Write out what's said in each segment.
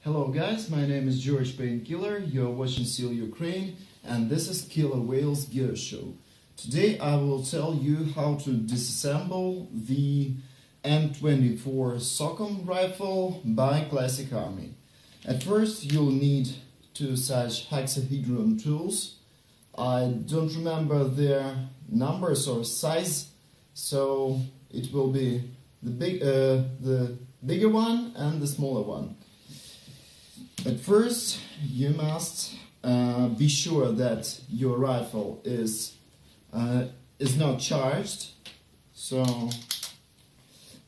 Hello guys, my name is George Painkiller, you're watching Seal Ukraine, and this is Killer Whales Gear Show. Today I will tell you how to disassemble the M24 SOCOM rifle by Classic Army. At first you'll need two such hexahedron tools. I don't remember their numbers or size, so it will be the bigger one and the smaller one. At first, you must be sure that your rifle is not charged.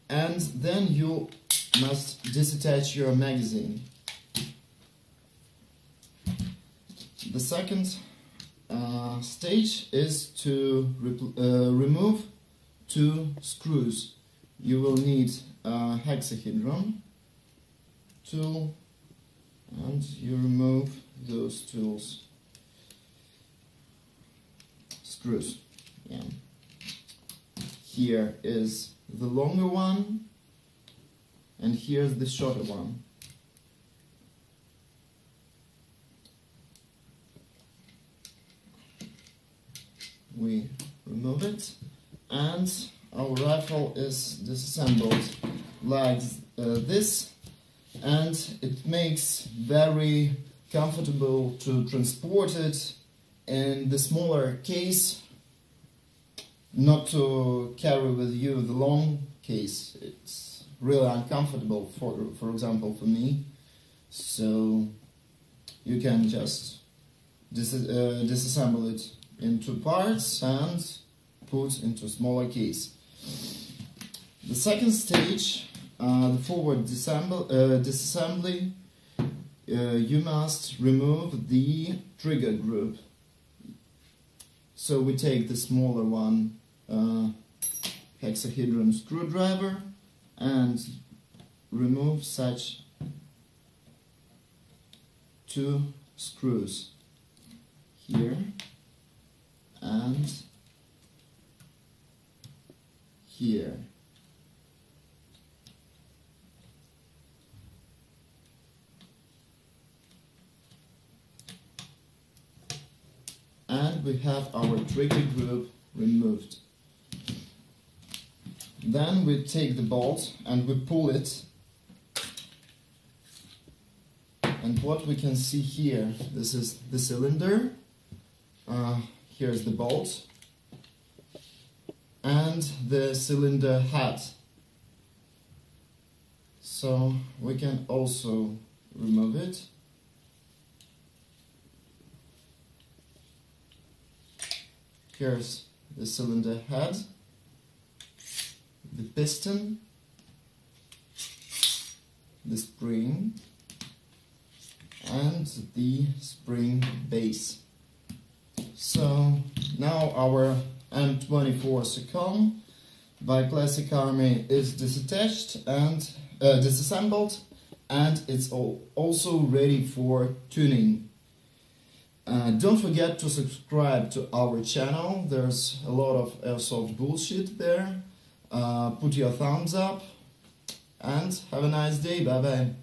And then you must disattach your magazine. The second stage is to remove two screws. You will need a hexahedron tool, and you remove those screws. Yeah. Here is the longer one, and here's the shorter one. We remove it, and our rifle is disassembled like this. And it makes very comfortable to transport it in the smaller case, not to carry with you the long case. It's really uncomfortable, for example, for me. So you can just disassemble it in two parts and put into a smaller case. The second stage, the forward disassembly, you must remove the trigger group. So we take the smaller one, hexahedron screwdriver, and remove such two screws here and here. And we have our trigger group removed. Then we take the bolt and we pull it. And what we can see here, this is the cylinder. Here's the bolt. And the cylinder head. So we can also remove it. Here's the cylinder head, the piston, the spring, and the spring base. So now our M24 SOCOM by Classic Army is disattached and disassembled, and it's also ready for tuning. Don't forget to subscribe to our channel. There's a lot of airsoft bullshit there. Put your thumbs up and have a nice day. Bye bye.